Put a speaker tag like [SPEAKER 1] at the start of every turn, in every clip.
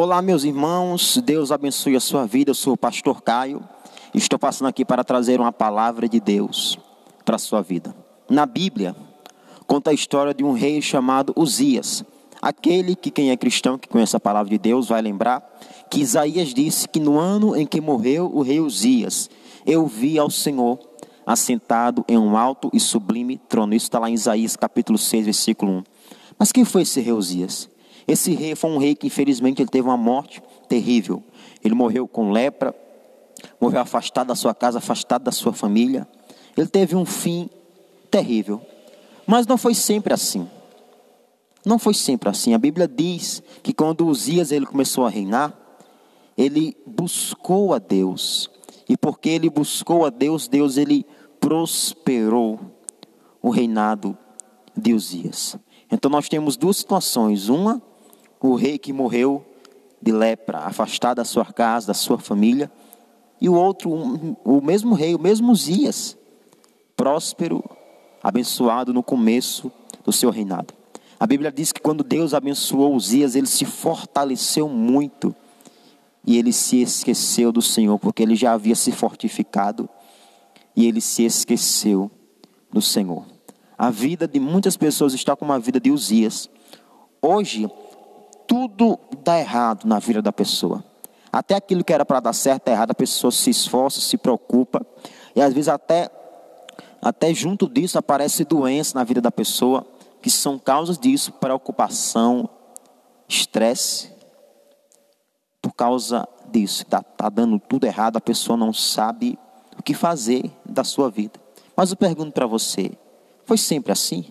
[SPEAKER 1] Olá, meus irmãos, Deus abençoe a sua vida. Eu sou o pastor Caio e estou passando aqui para trazer uma palavra de Deus para a sua vida. Na Bíblia, conta a história de um rei chamado Uzias. Aquele que quem é cristão, que conhece a palavra de Deus, vai lembrar que Isaías disse que no ano em que morreu o rei Uzias, eu vi ao Senhor assentado em um alto e sublime trono. Isso está lá em Isaías capítulo 6, versículo 1. Mas quem foi esse rei Uzias? Esse rei foi um rei que infelizmente ele teve uma morte terrível. Ele morreu com lepra, morreu afastado da sua casa, afastado da sua família. Ele teve um fim terrível. Mas não foi sempre assim. Não foi sempre assim. A Bíblia diz que quando Uzias ele começou a reinar, ele buscou a Deus. E porque ele buscou a Deus, ele prosperou o reinado de Uzias. Então nós temos duas situações. Uma, o rei que morreu de lepra, afastado da sua casa, da sua família. E o outro, o mesmo rei, o mesmo Uzias, próspero, abençoado no começo do seu reinado. A Bíblia diz que quando Deus abençoou Uzias, ele se fortaleceu muito. E ele se esqueceu do Senhor, porque ele já havia se fortificado. E ele se esqueceu do Senhor. A vida de muitas pessoas está como a vida de Uzias. Hoje, tudo dá errado na vida da pessoa. Até aquilo que era para dar certo é errado. A pessoa se esforça, se preocupa. E às vezes até junto disso aparece doença na vida da pessoa, que são causas disso, preocupação, estresse. Por causa disso, está dando tudo errado, a pessoa não sabe o que fazer da sua vida. Mas eu pergunto para você, foi sempre assim?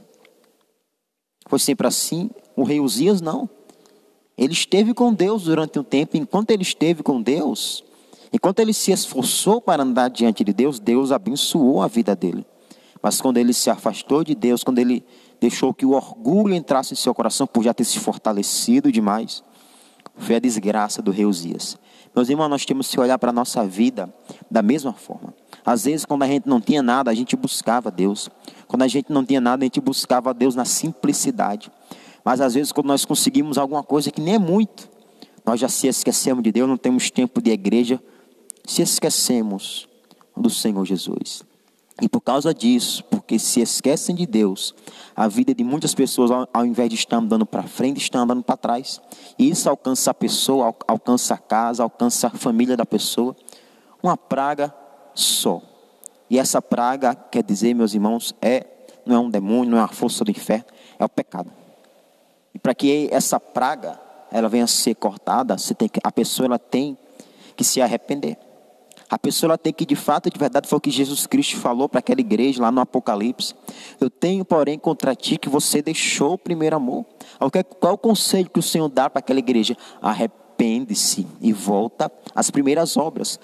[SPEAKER 1] Foi sempre assim? O rei Uzias não. Ele esteve com Deus durante um tempo. Enquanto ele esteve com Deus, enquanto ele se esforçou para andar diante de Deus, Deus abençoou a vida dele. Mas quando ele se afastou de Deus, quando ele deixou que o orgulho entrasse em seu coração por já ter se fortalecido demais, foi a desgraça do rei Uzias. Meus irmãos, nós temos que olhar para a nossa vida da mesma forma. Às vezes, quando a gente não tinha nada, a gente buscava Deus. Quando a gente não tinha nada, a gente buscava Deus na simplicidade. Mas às vezes, quando nós conseguimos alguma coisa que nem é muito, nós já se esquecemos de Deus, não temos tempo de igreja, se esquecemos do Senhor Jesus. E por causa disso, porque se esquecem de Deus, a vida de muitas pessoas, ao invés de estar andando para frente, está andando para trás. E isso alcança a pessoa, alcança a casa, alcança a família da pessoa. Uma praga só. E essa praga, quer dizer, meus irmãos, não é um demônio, não é uma força do inferno, é o pecado. E para que essa praga ela venha a ser cortada, a pessoa ela tem que se arrepender. A pessoa ela tem que, de fato, de verdade, foi o que Jesus Cristo falou para aquela igreja lá no Apocalipse. Eu tenho, porém, contra ti que você deixou o primeiro amor. Qual é o conselho que o Senhor dá para aquela igreja? Arrepende-se e volta às primeiras obras.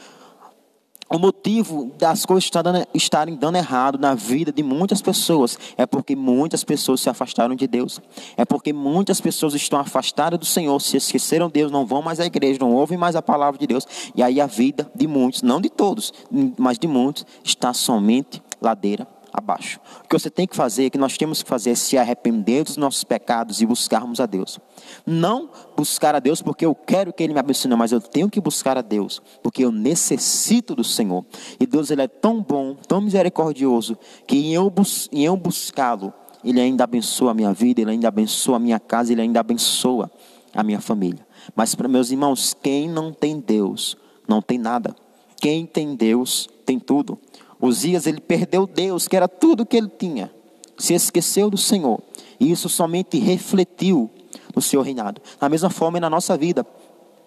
[SPEAKER 1] O motivo das coisas estarem dando errado na vida de muitas pessoas é porque muitas pessoas se afastaram de Deus. É porque muitas pessoas estão afastadas do Senhor, se esqueceram de Deus, não vão mais à igreja, não ouvem mais a palavra de Deus. E aí a vida de muitos, não de todos, mas de muitos, está somente ladeira abaixo. O que você tem que fazer, o que nós temos que fazer é se arrepender dos nossos pecados e buscarmos a Deus. Não buscar a Deus porque eu quero que Ele me abençoe, mas eu tenho que buscar a Deus porque eu necessito do Senhor. E Deus ele é tão bom, tão misericordioso, que em eu buscá-lo, Ele ainda abençoa a minha vida, Ele ainda abençoa a minha casa, Ele ainda abençoa a minha família. Mas para meus irmãos, quem não tem Deus, não tem nada. Quem tem Deus, tem tudo. Uzias, ele perdeu Deus, que era tudo que ele tinha. Se esqueceu do Senhor. E isso somente refletiu no seu reinado. Da mesma forma na nossa vida.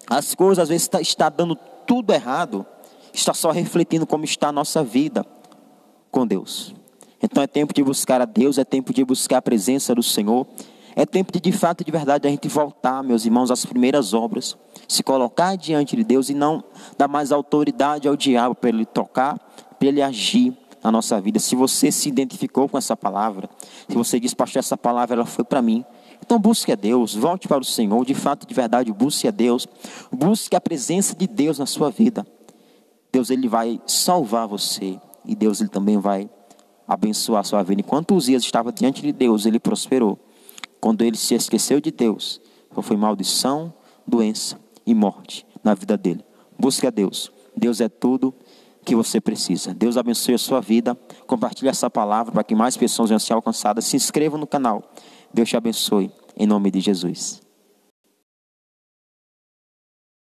[SPEAKER 1] As coisas às vezes está dando tudo errado. Está só refletindo como está a nossa vida com Deus. Então é tempo de buscar a Deus. É tempo de buscar a presença do Senhor. É tempo de fato, de verdade, a gente voltar, meus irmãos, às primeiras obras. Se colocar diante de Deus e não dar mais autoridade ao diabo para ele tocar, para ele agir na nossa vida. Se você se identificou com essa palavra, se você diz, pastor, essa palavra ela foi para mim, então busque a Deus, volte para o Senhor, de fato, de verdade, busque a Deus, busque a presença de Deus na sua vida. Deus ele vai salvar você e Deus ele também vai abençoar a sua vida. Enquanto Uzias estava diante de Deus, ele prosperou. Quando ele se esqueceu de Deus, foi maldição, doença e morte na vida dele. Busque a Deus. Deus é tudo que você precisa. Deus abençoe a sua vida. Compartilhe essa palavra para que mais pessoas venham ser alcançadas. Se inscreva no canal. Deus te abençoe. Em nome de Jesus.